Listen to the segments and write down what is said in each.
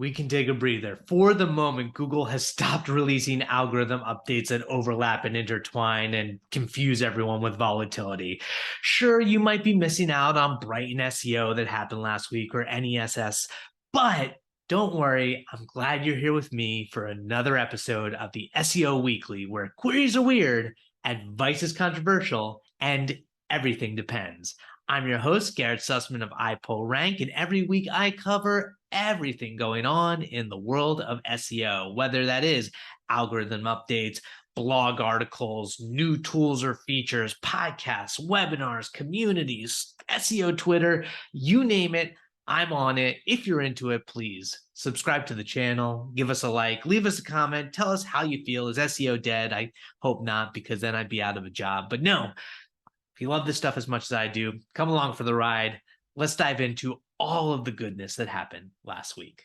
we can take a breather. For the moment, Google has stopped releasing algorithm updates that overlap and intertwine and confuse everyone with volatility. Sure, you might be missing out on Brighton SEO that happened last week or NESS, but don't worry, I'm glad you're here with me for another episode of the SEO Weekly, where queries are weird, advice is controversial, and everything depends. I'm your host, Garrett Sussman of iPullrank, and every week I cover everything going on in the world of SEO, whether that is algorithm updates, blog articles, new tools or features, podcasts, webinars, communities, SEO Twitter, you name it. I'm on it. If you're into it, please subscribe to the channel, give us a like, leave us a comment, tell us how you feel. Is SEO dead? I hope not, because then I'd be out of a job. But no, if you love this stuff as much as I do, come along for the ride. Let's dive into all of the goodness that happened last week.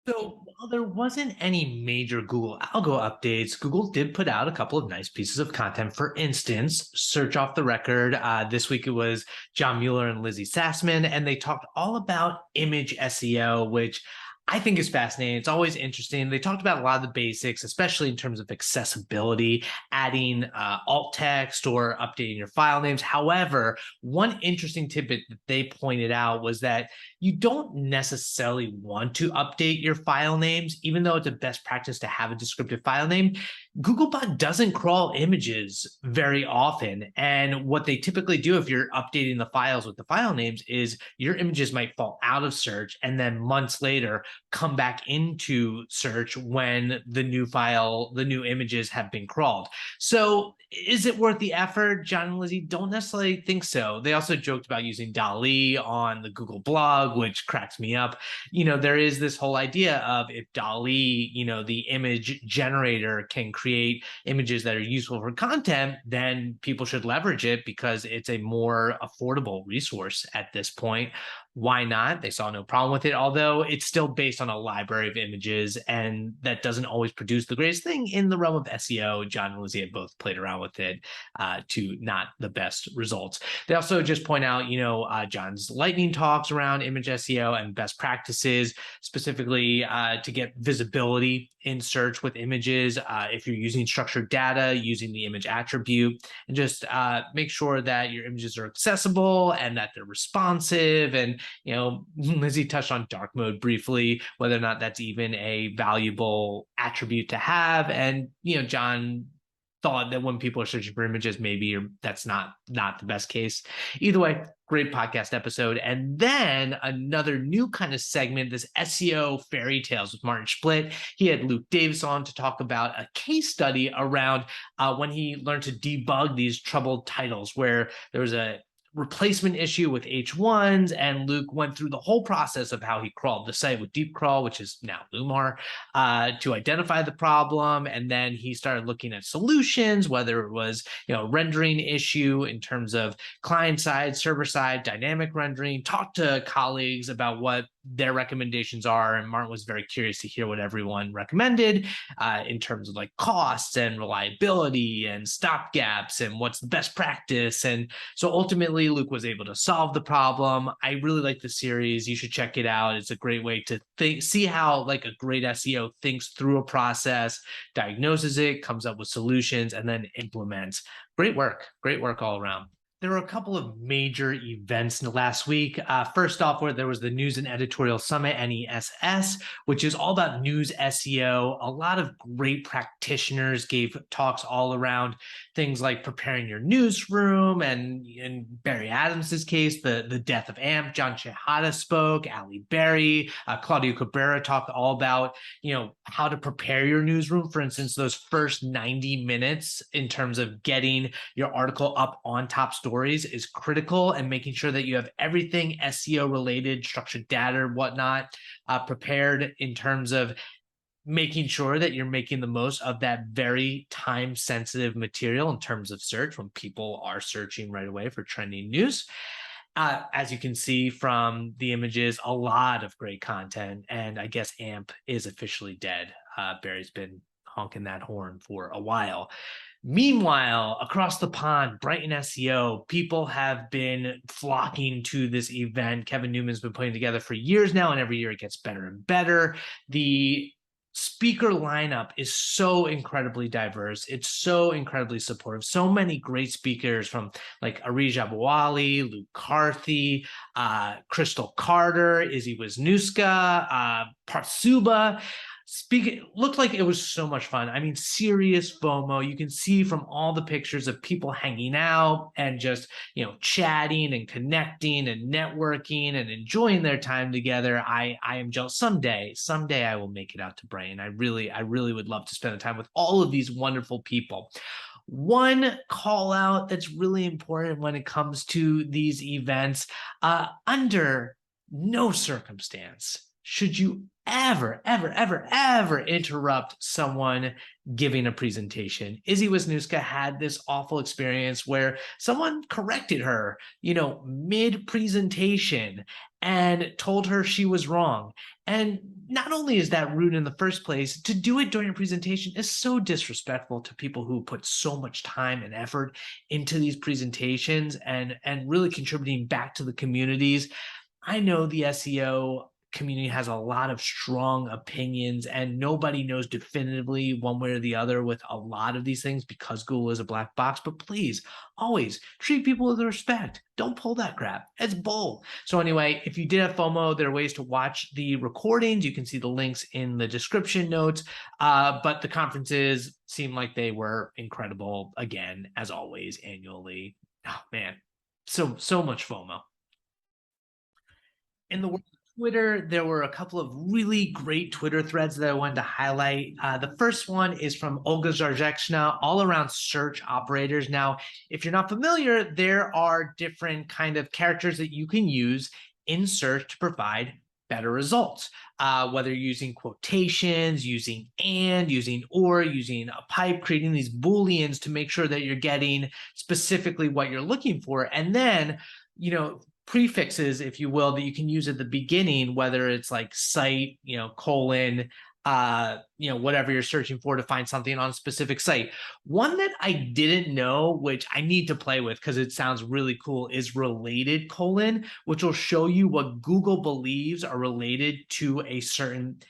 So while there wasn't any major Google algo updates, Google did put out a couple of nice pieces of content. For instance, Search Off the Record. This week it was John Mueller and Lizzie Sussman, and they talked all about image SEO, which I think is fascinating. It's always interesting. They talked about a lot of the basics, especially in terms of accessibility, adding alt text or updating your file names. However, one interesting tidbit that they pointed out was that you don't necessarily want to update your file names, even though it's a best practice to have a descriptive file name. Googlebot doesn't crawl images very often. And what they typically do if you're updating the files with the file names is your images might fall out of search and then months later come back into search when the new file, the new images have been crawled. So is it worth the effort? John and Lizzie don't necessarily think so. They also joked about using DALL-E on the Google blog, which cracks me up. There is this whole idea of if DALL-E, the image generator, can create images that are useful for content, then people should leverage it because it's a more affordable resource at this point. Why not? They saw no problem with it, although it's still based on a library of images, and that doesn't always produce the greatest thing in the realm of SEO. John and Lizzie have both played around with it to not the best results. They also just point out, John's lightning talks around image SEO and best practices, specifically to get visibility in search with images. If you're using structured data, using the image attribute, and just make sure that your images are accessible and that they're responsive. And Lizzie touched on dark mode briefly, whether or not that's even a valuable attribute to have. And, John thought that when people are searching for images, maybe that's not the best case. Either way, great podcast episode. And then another new kind of segment, this SEO Fairy Tales with Martin Splitt. He had Luke Davis on to talk about a case study around when he learned to debug these troubled titles, where there was a replacement issue with H1s, and Luke went through the whole process of how he crawled the site with Deep Crawl, which is now Lumar, to identify the problem. And then he started looking at solutions, whether it was rendering issue in terms of client side, server side, dynamic rendering, talked to colleagues about what their recommendations are. And Martin was very curious to hear what everyone recommended in terms of like costs and reliability and stop gaps and what's the best practice. And so ultimately Luke was able to solve the problem. I really like the series. You should check it out. It's a great way to see how like a great SEO thinks through a process, diagnoses it, comes up with solutions, and then implements. Great work all around. There were a couple of major events last week. First off, where there was the News and Editorial Summit, NESS, which is all about news SEO. A lot of great practitioners gave talks all around things like preparing your newsroom, and in Barry Adams's case, the death of AMP. John Chihata spoke, Ali Berry, Claudio Cabrera talked all about how to prepare your newsroom. For instance, those first 90 minutes in terms of getting your article up on top stories is critical, and making sure that you have everything SEO related, structured data, whatnot, prepared in terms of making sure that you're making the most of that very time sensitive material in terms of search when people are searching right away for trending news. As you can see from the images, a lot of great content, and I guess AMP is officially dead. Barry's been honking that horn for a while. Meanwhile, across the pond, Brighton SEO, people have been flocking to this event. Kevin Newman's been putting together for years now, and every year it gets better and better. The speaker lineup is so incredibly diverse. It's so incredibly supportive. So many great speakers from like Arij Abouali, Luke Carthy, Crystal Carter, Izzy Wisniewska, Partsuba. Speaking, looked like it was so much fun. I mean, serious FOMO. You can see from all the pictures of people hanging out and just, chatting and connecting and networking and enjoying their time together. I am jealous. Someday I will make it out to Brighton. I really would love to spend the time with all of these wonderful people. One call out that's really important when it comes to these events, under no circumstance should you ever interrupt someone giving a presentation. Izzy Wisniewska had this awful experience where someone corrected her, mid-presentation and told her she was wrong. And not only is that rude in the first place, to do it during a presentation is so disrespectful to people who put so much time and effort into these presentations and really contributing back to the communities. I know the SEO community has a lot of strong opinions and nobody knows definitively one way or the other with a lot of these things because Google is a black box. But please always treat people with respect. Don't pull that crap. It's bull. So anyway, if you did have FOMO, there are ways to watch the recordings. You can see the links in the description notes. But the conferences seem like they were incredible again, as always, annually. Oh man, so much FOMO. In the world of Twitter, there were a couple of really great Twitter threads that I wanted to highlight. The first one is from Olga Zarzeczna, all around search operators. Now, if you're not familiar, there are different kind of characters that you can use in search to provide better results, whether you're using quotations, using and, using or, using a pipe, creating these Booleans to make sure that you're getting specifically what you're looking for. And then, prefixes, if you will, that you can use at the beginning, whether it's like site, colon, whatever you're searching for to find something on a specific site. One that I didn't know, which I need to play with because it sounds really cool, is related colon, which will show you what Google believes are related to a certain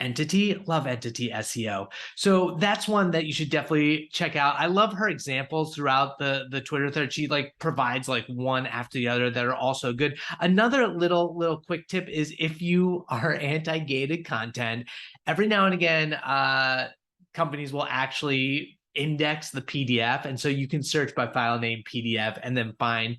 entity. Love entity SEO. So that's one that you should definitely check out. I love her examples throughout the Twitter thread. She provides one after the other that are also good. Another little quick tip is if you are anti-gated content, every now and again, companies will actually index the PDF. And so you can search by file name PDF and then find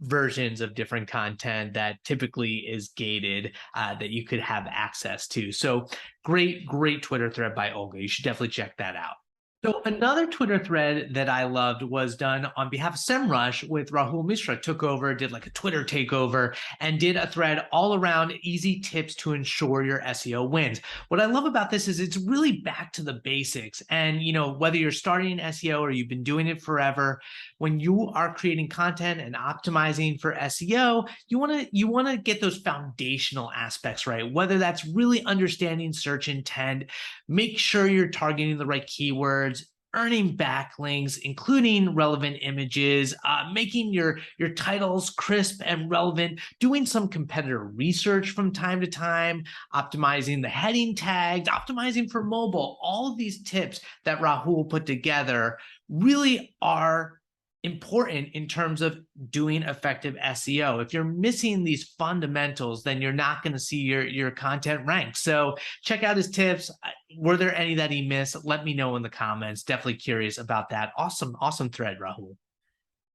versions of different content that typically is gated that you could have access to. So great Twitter thread by Olga. You should definitely check that out. So another Twitter thread that I loved was done on behalf of Semrush with Rahul Mishra. Took over, did like a Twitter takeover, and did a thread all around easy tips to ensure your SEO wins. What I love about this is it's really back to the basics. And whether you're starting SEO or you've been doing it forever, when you are creating content and optimizing for SEO, you want to get those foundational aspects right. Whether that's really understanding search intent, make sure you're targeting the right keywords, earning backlinks, including relevant images, making your titles crisp and relevant, doing some competitor research from time to time, optimizing the heading tags, optimizing for mobile. All of these tips that Rahul put together really are important in terms of doing effective SEO. If you're missing these fundamentals, then you're not going to see your content ranked. So check out his tips. Were there any that he missed? Let me know in the comments. Definitely curious about that. Awesome thread, Rahul.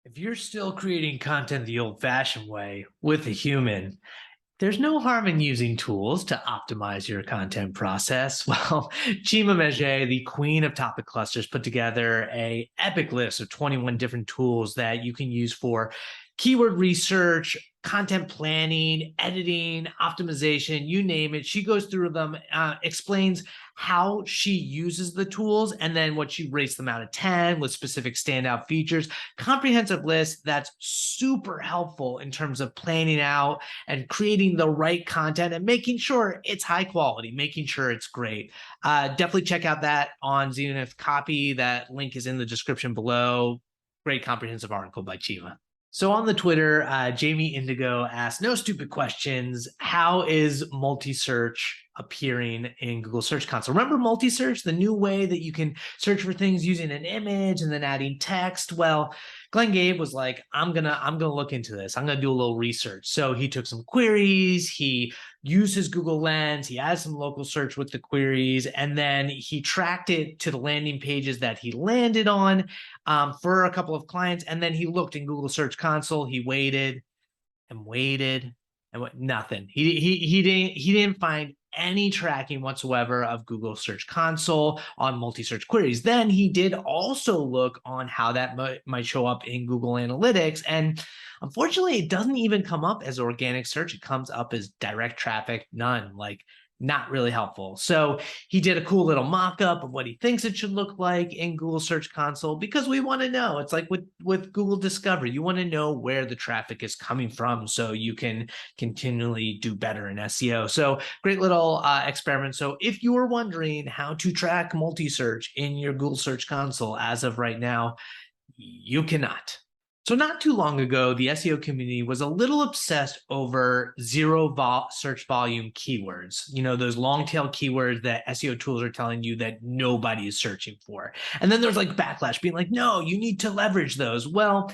If you're still creating content the old-fashioned way with a human, there's no harm in using tools to optimize your content process. Well, Chima Mmeje, the queen of topic clusters, put together an epic list of 21 different tools that you can use for keyword research, content planning, editing, optimization, you name it. She goes through them, explains how she uses the tools, and then what she rates them out of 10 with specific standout features. Comprehensive list that's super helpful in terms of planning out and creating the right content and making sure it's high quality, making sure it's great. Definitely check out that on Zenith Copy. That link is in the description below. Great comprehensive article by Chima. So on the Twitter, Jamie Indigo asked, no stupid questions. How is multi-search appearing in Google Search Console? Remember multi-search, the new way that you can search for things using an image and then adding text? Well, Glenn Gabe was like, I'm gonna look into this. I'm gonna do a little research. So he took some queries, he used his Google Lens, he added some local search with the queries, and then he tracked it to the landing pages that he landed on for a couple of clients. And then he looked in Google Search Console, he waited and waited and nothing. He didn't find any tracking whatsoever of Google Search Console on multi-search queries. Then he did also look on how that might show up in Google Analytics. And unfortunately, it doesn't even come up as organic search. It comes up as direct traffic, none, like not really helpful. So he did a cool little mock-up of what he thinks it should look like in Google Search Console, because we want to know. It's like with Google Discovery, you want to know where the traffic is coming from so you can continually do better in SEO. So great little experiment. So if you were wondering how to track multi-search in your Google Search Console, as of right now, you cannot. So not too long ago, the SEO community was a little obsessed over search volume keywords. You know, those long tail keywords that SEO tools are telling you that nobody is searching for. And then there's like backlash being like, no, you need to leverage those. Well,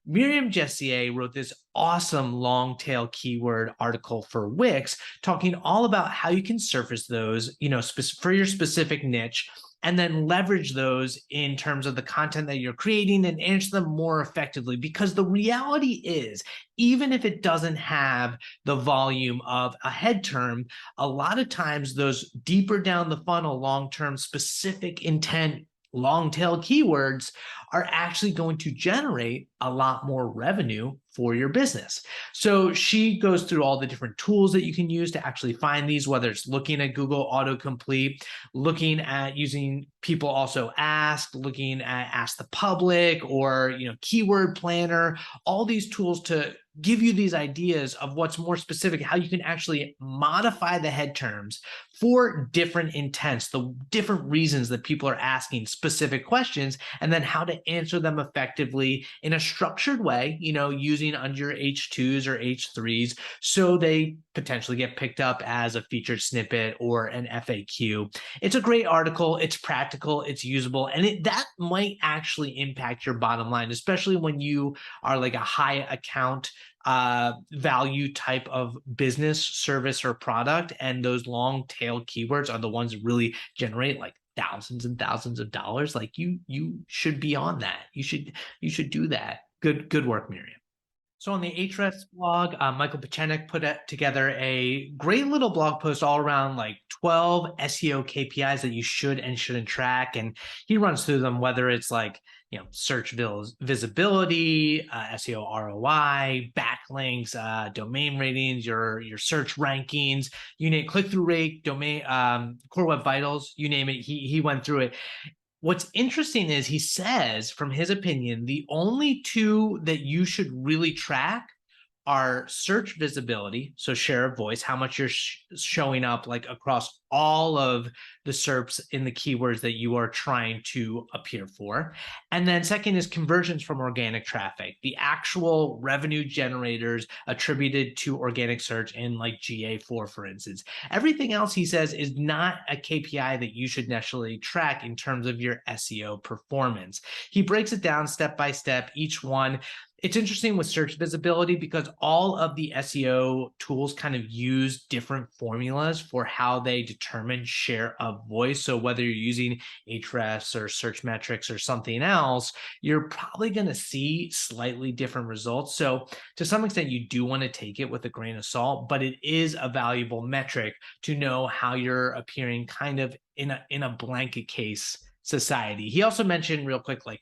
Miriam Jessier wrote this awesome long tail keyword article for Wix talking all about how you can surface those, you know, for your specific niche, and then leverage those in terms of the content that you're creating and answer them more effectively. Because the reality is, even if it doesn't have the volume of a head term, a lot of times those deeper down the funnel, long-term specific intent, long tail keywords are actually going to generate a lot more revenue for your business. So she goes through all the different tools that you can use to actually find these, whether it's looking at Google autocomplete, looking at using people also ask, looking at Ask the Public, or, you know, Keyword Planner, all these tools to give you these ideas of what's more specific, how you can actually modify the head terms for different intents, the different reasons that people are asking specific questions, and then how to answer them effectively in a structured way, you know, using under H2s or H3s, so they potentially get picked up as a featured snippet or an FAQ. It's a great article. It's practical, it's usable, and that might actually impact your bottom line, especially when you are like a high account value type of business, service, or product, and those long tail keywords are the ones that really generate like thousands and thousands of dollars. Like you should be on that. You should do that. Good work, Miriam. So on the Ahrefs blog, Michael Pachenik put together a great little blog post all around like 12 SEO KPIs that you should and shouldn't track. And he runs through them, whether it's like, you know, search visibility, SEO ROI, backlinks, domain ratings, your search rankings, you name it, click-through rate, domain, core web vitals, you name it. He went through it. What's interesting is he says, from his opinion, the only two that you should really track are search visibility, so share of voice, how much you're showing up like across all of the SERPs in the keywords that you are trying to appear for. And then second is conversions from organic traffic, the actual revenue generators attributed to organic search in like GA4, for instance. Everything else, he says, is not a KPI that you should necessarily track in terms of your SEO performance. He breaks it down step by step, each one. It's interesting with search visibility because all of the SEO tools kind of use different formulas for how they determine share of voice. So whether you're using Ahrefs or search metrics or something else, you're probably going to see slightly different results. So to some extent, you do want to take it with a grain of salt, but it is a valuable metric to know how you're appearing kind of in a blanket case society. He also mentioned real quick, like,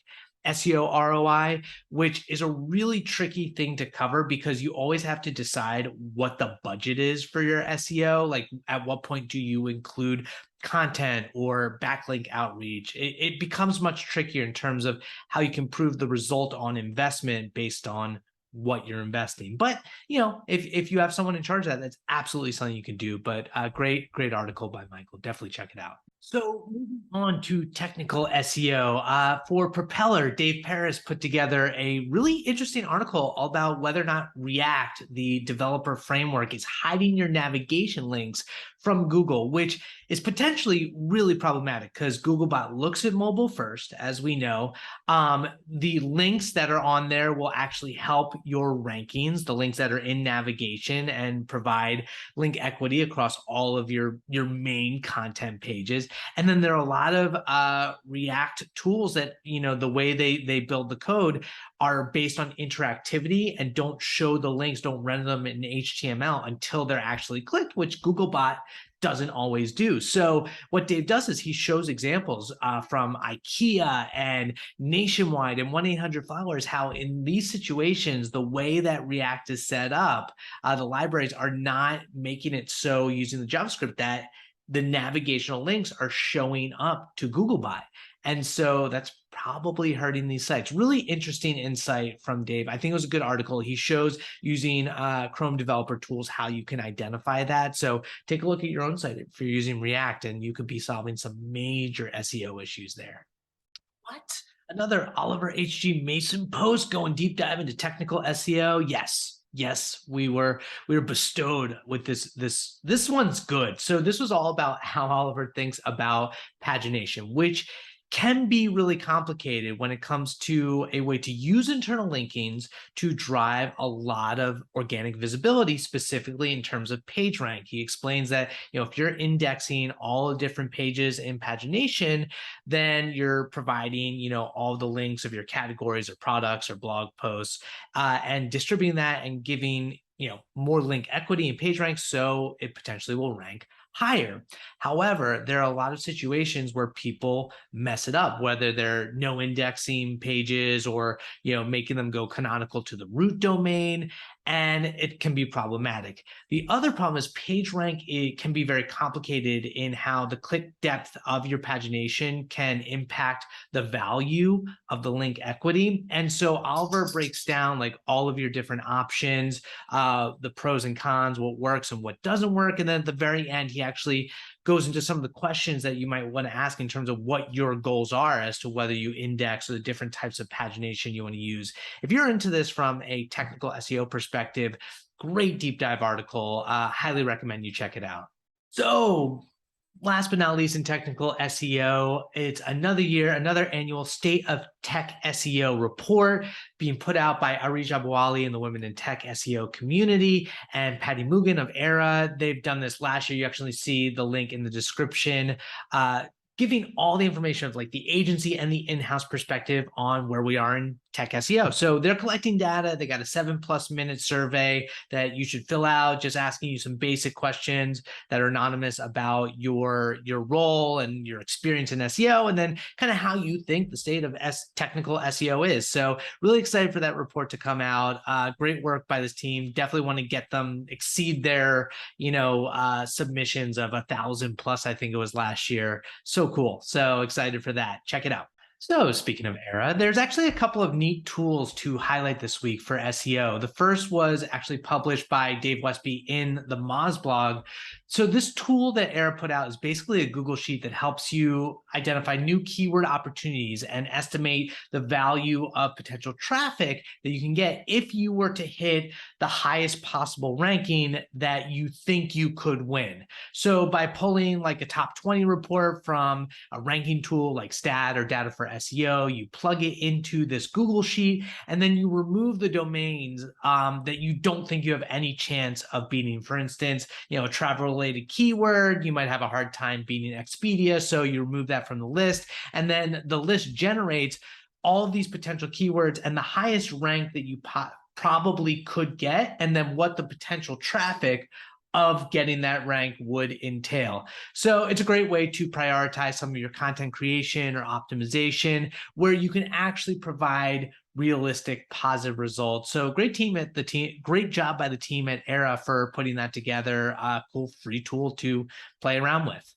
SEO ROI, which is a really tricky thing to cover because you always have to decide what the budget is for your SEO. Like, at what point do you include content or backlink outreach? It becomes much trickier in terms of how you can prove the result on investment based on what you're investing. But if you have someone in charge of that, that's absolutely something you can do. But great article by Michael. Definitely check it out. So moving on to technical SEO, for Propeller, Dave Paris put together a really interesting article all about whether or not React, the developer framework, is hiding your navigation links from Google, which is potentially really problematic because Googlebot looks at mobile first, as we know. The links that are on there will actually help your rankings, the links that are in navigation, and provide link equity across all of your main content pages. And then there are a lot of React tools that, the way they build the code are based on interactivity and don't show the links, don't render them in HTML until they're actually clicked, which Googlebot doesn't always do. So what Dave does is he shows examples from IKEA and Nationwide and 1-800-Flowers, how in these situations, the way that React is set up, the libraries are not making it so using the JavaScript that the navigational links are showing up to Googlebot. And so that's probably hurting these sites. Really interesting insight from Dave. I think it was a good article. He shows using Chrome developer tools how you can identify that. So take a look at your own site if you're using React, and you could be solving some major SEO issues there. What? Another Oliver H.G. Mason post going deep dive into technical SEO? Yes, we were bestowed with this one's good. So this was all about how Oliver thinks about pagination, which can be really complicated when it comes to a way to use internal linkings to drive a lot of organic visibility, specifically in terms of PageRank. He explains that, if you're indexing all the different pages in pagination, then you're providing, all the links of your categories or products or blog posts, and distributing that and giving, more link equity in PageRank, so it potentially will rank higher. However, there are a lot of situations where people mess it up, whether they're no indexing pages or, making them go canonical to the root domain, and it can be problematic. The other problem is PageRank. It can be very complicated in how the click depth of your pagination can impact the value of the link equity. And so Oliver breaks down like all of your different options, the pros and cons, what works and what doesn't work. And then at the very end, he actually goes into some of the questions that you might want to ask in terms of what your goals are as to whether you index or the different types of pagination you want to use. If you're into this from a technical SEO perspective, great deep dive article. Highly recommend you check it out. So last but not least in technical SEO, it's another year, another annual State of Tech SEO report being put out by Arij Abouali and the Women in Tech SEO community and Patty Mugan of Era. They've done this last year. You actually see the link in the description, giving all the information of like the agency and the in-house perspective on where we are in tech SEO. So they're collecting data. They got a 7+ minute survey that you should fill out, just asking you some basic questions that are anonymous about your role and your experience in SEO, and then kind of how you think the state of technical SEO is. So really excited for that report to come out. Great work by this team. Definitely want to get them exceed their, submissions of 1,000+, I think it was last year. So cool. So excited for that. Check it out. So speaking of Era, there's actually a couple of neat tools to highlight this week for SEO. The first was actually published by Dave Westby in the Moz blog. So this tool that Era put out is basically a Google Sheet that helps you identify new keyword opportunities and estimate the value of potential traffic that you can get if you were to hit the highest possible ranking that you think you could win. So by pulling like a top 20 report from a ranking tool like Stat or Data for SEO, you plug it into this Google Sheet, and then you remove the domains that you don't think you have any chance of beating. For instance, a travel-related keyword, you might have a hard time beating Expedia, so you remove that from the list, and then the list generates all of these potential keywords and the highest rank that you probably could get, and then what the potential traffic of getting that rank would entail. So it's a great way to prioritize some of your content creation or optimization where you can actually provide realistic positive results. So great job by the team at Era for putting that together. Cool free tool to play around with.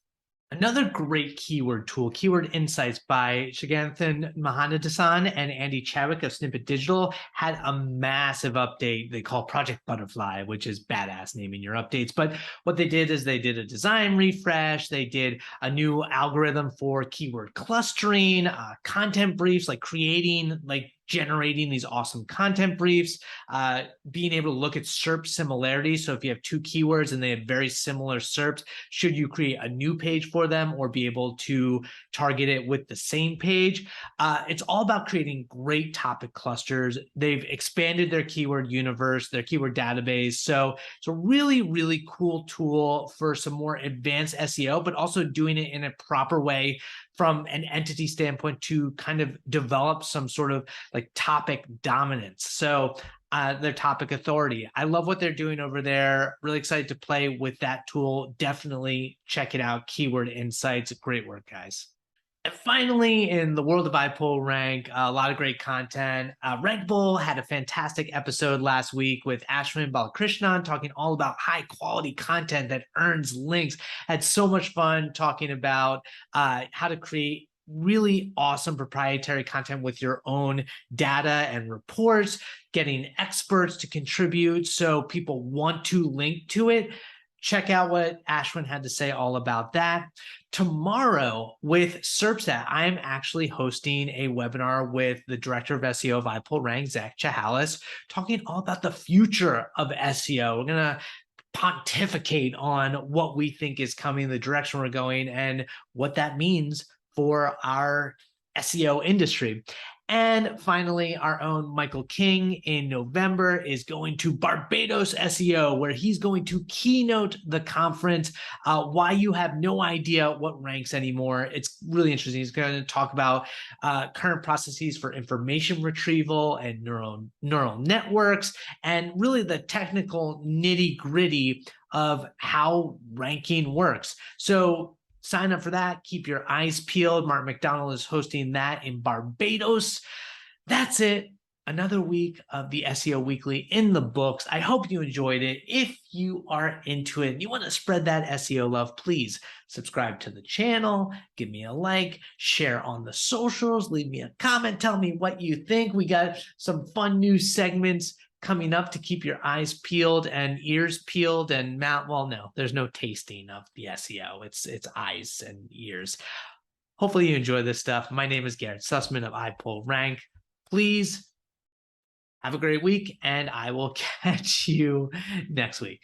Another great keyword tool, Keyword Insights by Shiganthan Mahanadesan and Andy Chadwick of Snippet Digital, had a massive update they call Project Butterfly, which is badass naming your updates. But what they did is they did a design refresh. They did a new algorithm for keyword clustering, content briefs, like generating these awesome content briefs, being able to look at SERP similarities. So if you have two keywords and they have very similar SERPs, should you create a new page for them or be able to target it with the same page? It's all about creating great topic clusters. They've expanded their keyword universe, their keyword database. So it's a really, really cool tool for some more advanced SEO, but also doing it in a proper way from an entity standpoint to kind of develop some sort of like topic dominance. So their topic authority. I love what they're doing over there. Really excited to play with that tool. Definitely check it out. Keyword Insights. Great work, guys. And finally, in the world of iPullrank, a lot of great content. Rankable had a fantastic episode last week with Ashwin Balakrishnan talking all about high quality content that earns links. Had so much fun talking about how to create really awesome proprietary content with your own data and reports, getting experts to contribute so people want to link to it. Check out what Ashwin had to say all about that. Tomorrow with SERPstat, I'm actually hosting a webinar with the director of SEO of iPullrank, Zach Chahalis, talking all about the future of SEO. We're going to pontificate on what we think is coming, the direction we're going, and what that means for our SEO industry. And finally, our own Michael King in November is going to Barbados SEO, where he's going to keynote the conference, why you have no idea what ranks anymore. It's really interesting. He's going to talk about current processes for information retrieval and neural networks, and really the technical nitty-gritty of how ranking works. So sign up for that. Keep your eyes peeled. Martin McDonald is hosting that in Barbados. That's it. Another week of the SEO Weekly in the books. I hope you enjoyed it. If you are into it and you want to spread that SEO love, please subscribe to the channel, give me a like, share on the socials, leave me a comment, tell me what you think. We got some fun new segments coming up to keep your eyes peeled and ears peeled and mouth. Well, no, there's no tasting of the SEO. It's eyes and ears. Hopefully you enjoy this stuff. My name is Garrett Sussman of iPullrank. Please have a great week, and I will catch you next week.